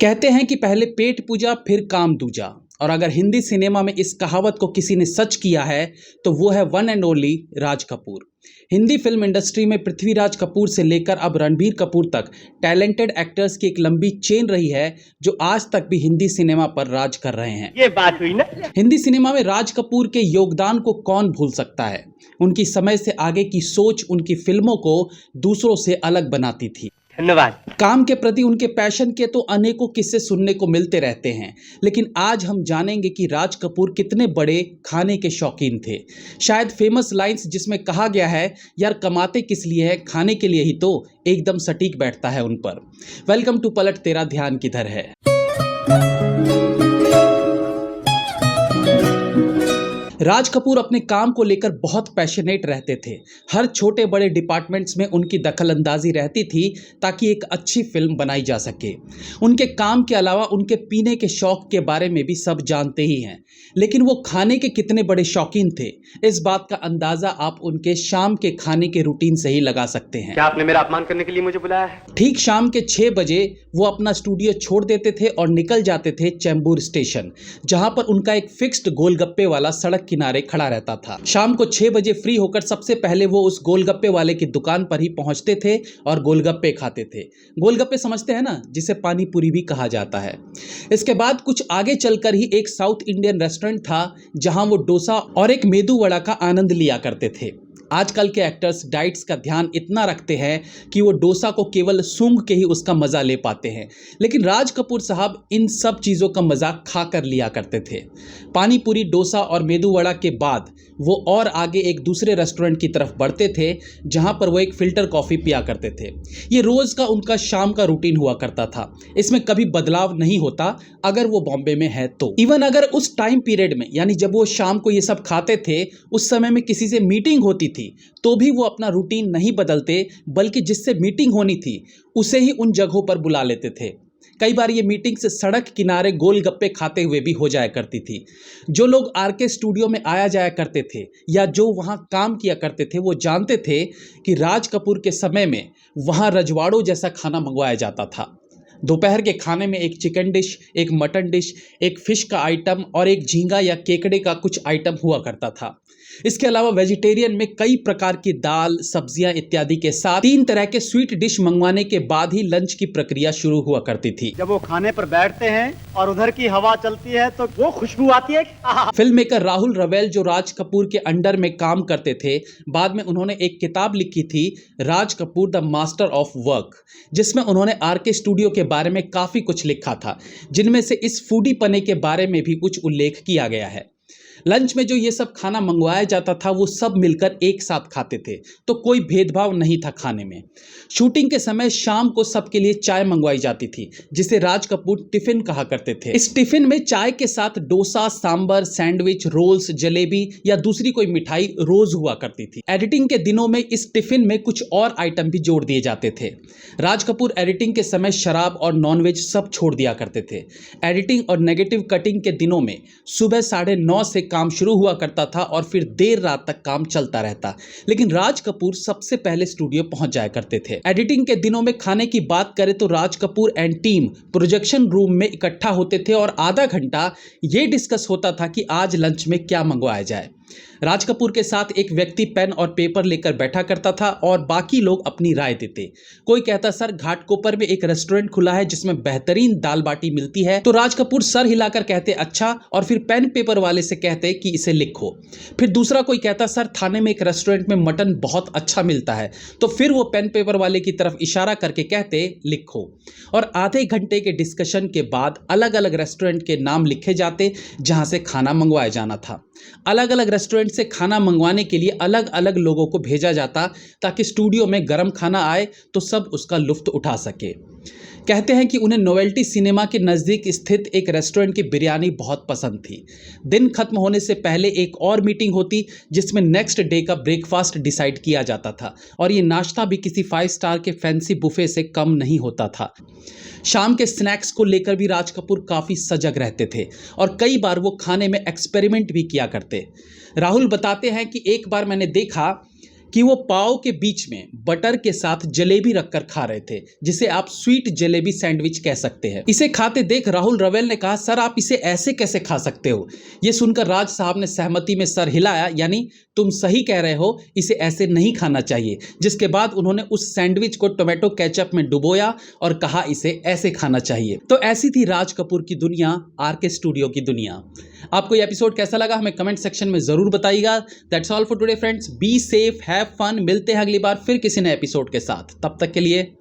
कहते हैं कि पहले पेट पूजा फिर काम दूजा। और अगर हिंदी सिनेमा में इस कहावत को किसी ने सच किया है तो वो है one and only Raj Kapoor. Hindi film industry में पृथ्वीराज कपूर से लेकर अब रणबीर कपूर तक टैलेंटेड एक्टर्स की एक लंबी चेन रही है जो आज तक भी हिंदी सिनेमा पर राज कर रहे हैं। ये बात हुई ना। हिंदी सिनेमा में राज कपूर के योगदान को कौन भूल सकता है। उनकी समय से आगे की सोच उनकी फिल्मों को दूसरों से अलग बनाती थी। धन्यवाद। काम के प्रति उनके पैशन के तो अनेकों किस्से सुनने को मिलते रहते हैं, लेकिन आज हम जानेंगे कि राज कपूर कितने बड़े खाने के शौकीन थे। शायद फेमस लाइंस जिसमें कहा गया है, यार कमाते किस लिए है, खाने के लिए ही तो, एकदम सटीक बैठता है उन पर। वेलकम टू पलट तेरा ध्यान किधर है। राज कपूर अपने काम को लेकर बहुत पैशनेट रहते थे। हर छोटे बड़े डिपार्टमेंट्स में उनकी दखलंदाजी रहती थी ताकि एक अच्छी फिल्म बनाई जा सके। उनके काम के अलावा उनके पीने के शौक के बारे में भी सब जानते ही हैं, लेकिन वो खाने के कितने बड़े शौकीन थे, इस बात का अंदाज़ा आप उनके शाम के खाने के रूटीन से ही लगा सकते हैं। क्या आपने मेरा अपमान करने के लिए मुझे बुलाया है? ठीक शाम के 6 बजे वो अपना स्टूडियो छोड़ देते थे और निकल जाते थे चेंबूर स्टेशन, जहां पर उनका एक फिक्स्ड गोलगप्पे वाला सड़क किनारे खड़ा रहता था। शाम को 6 बजे फ्री होकर सबसे पहले वो उस गोलगप्पे वाले की दुकान पर ही पहुंचते थे और गोलगप्पे खाते थे। गोलगप्पे समझते हैं ना, जिसे पानी पूरी भी कहा जाता है। इसके बाद कुछ आगे चलकर ही एक साउथ इंडियन रेस्टोरेंट था जहां वो डोसा और एक मेदू वड़ा का आनंद लिया करते थे। आजकल के एक्टर्स डाइट्स का ध्यान इतना रखते हैं कि वो डोसा को केवल सूंघ के ही उसका मज़ा ले पाते हैं, लेकिन राज कपूर साहब इन सब चीज़ों का मज़ा खा कर लिया करते थे। पानी पूरी, डोसा और मेदू वड़ा के बाद वो और आगे एक दूसरे रेस्टोरेंट की तरफ बढ़ते थे जहां पर वो एक फ़िल्टर कॉफ़ी पिया करते थे। ये रोज़ का उनका शाम का रूटीन हुआ करता था। इसमें कभी बदलाव नहीं होता अगर वो बॉम्बे में है तो। इवन अगर उस टाइम पीरियड में, यानी जब वो शाम को ये सब खाते थे, उस समय में किसी से मीटिंग होती थी तो भी वो अपना रूटीन नहीं बदलते, बल्कि जिससे मीटिंग होनी थी उसे ही उन जगहों पर बुला लेते थे। कई बार ये मीटिंग से सड़क किनारे गोलगप्पे खाते हुए भी हो जाया करती थी। जो लोग आरके स्टूडियो में आया जाया करते थे या जो वहाँ काम किया करते थे, वो जानते थे कि राज कपूर के समय में वहाँ रजवाड़ों जैसा खाना मंगवाया जाता था। दोपहर के खाने में एक चिकन डिश, एक मटन डिश, एक फिश का आइटम और एक झींगा या केकड़े का कुछ आइटम हुआ करता था। इसके अलावा वेजिटेरियन में कई प्रकार की दाल, सब्जियां इत्यादि के साथ 3 तरह के स्वीट डिश मंगवाने के बाद ही लंच की प्रक्रिया शुरू हुआ करती थी। जब वो खाने पर बैठते हैं और उधर की हवा चलती है तो वो खुशबू आती है। फिल्म मेकर राहुल रवेल जो राज कपूर के अंडर में काम करते थे, बाद में उन्होंने एक किताब लिखी थी, Raj Kapoor the master of work, जिसमें उन्होंने आरके स्टूडियो के बारे में काफ़ी कुछ लिखा था, जिनमें से इस फूडी पने के बारे में भी कुछ उल्लेख किया गया है। लंच में जो ये सब खाना मंगवाया जाता था वो सब मिलकर एक साथ खाते थे, तो कोई भेदभाव नहीं था खाने में। शूटिंग के समय शाम को सबके लिए चाय मंगवाई जाती थी, जिसे राज कपूर टिफिन कहा करते थे। इस टिफिन में चाय के साथ डोसा, सांबर, सैंडविच, रोल्स, जलेबी या दूसरी कोई मिठाई रोज हुआ करती थी। एडिटिंग के दिनों में इस टिफिन में कुछ और आइटम भी जोड़ दिए जाते थे। राज कपूर एडिटिंग के समय शराब और नॉनवेज सब छोड़ दिया करते थे। एडिटिंग और नेगेटिव कटिंग के दिनों में सुबह 9:30 से काम शुरू हुआ करता था और फिर देर रात तक काम चलता रहता, लेकिन राज कपूर सबसे पहले स्टूडियो पहुंच जाया करते थे। एडिटिंग के दिनों में खाने की बात करें तो Raj Kapoor and team projection room में इकट्ठा होते थे और आधा घंटा ये डिस्कस होता था कि आज लंच में क्या मंगवाया जाए। राज कपूर के साथ एक व्यक्ति पेन और पेपर लेकर बैठा करता था और बाकी लोग अपनी राय देते। कोई कहता, सर घाटकोपर में एक रेस्टोरेंट खुला है जिसमें बेहतरीन दाल बाटी मिलती है, तो राज कपूर सर हिलाकर कहते अच्छा, और फिर पेन पेपर वाले से कहते कि इसे लिखो। फिर दूसरा कोई कहता, सर थाने में एक रेस्टोरेंट में मटन बहुत अच्छा मिलता है, तो फिर वो पेन पेपर वाले की तरफ इशारा करके कहते लिखो। और आधे घंटे के डिस्कशन के बाद अलग अलग रेस्टोरेंट के नाम लिखे जाते जहां से खाना मंगवाया जाना था। अलग अलग रेस्टोरेंट से खाना मंगवाने के लिए अलग अलग लोगों को भेजा जाता ताकि स्टूडियो में गर्म खाना आए तो सब उसका लुत्फ उठा सके। कहते हैं कि उन्हें नोवेल्टी सिनेमा के नज़दीक स्थित एक रेस्टोरेंट की बिरयानी बहुत पसंद थी। दिन खत्म होने से पहले एक और मीटिंग होती जिसमें नेक्स्ट डे का ब्रेकफास्ट डिसाइड किया जाता था, और ये नाश्ता भी किसी 5 स्टार के फैंसी बुफे से कम नहीं होता था। शाम के स्नैक्स को लेकर भी राज कपूर काफ़ी सजग रहते थे और कई बार वो खाने में एक्सपेरिमेंट भी किया करते। राहुल बताते हैं कि एक बार मैंने देखा कि वो पाव के बीच में बटर के साथ जलेबी रखकर खा रहे थे, जिसे आप स्वीट जलेबी सैंडविच कह सकते हैं। इसे खाते देख राहुल रवेल ने कहा, सर आप इसे ऐसे कैसे खा सकते हो? ये सुनकर राज साहब ने सहमति में सर हिलाया, यानी तुम सही कह रहे हो, इसे ऐसे नहीं खाना चाहिए। जिसके बाद उन्होंने उस सैंडविच को टोमेटो केचप में डुबोया और कहा इसे ऐसे खाना चाहिए। तो ऐसी थी राज कपूर की दुनिया, आरके स्टूडियो की दुनिया। आपको ये एपिसोड कैसा लगा हमें कमेंट सेक्शन में जरूर बताइएगा। That's all for today friends, be safe, have fun. मिलते हैं अगली बार फिर किसी नए एपिसोड के साथ। तब तक के लिए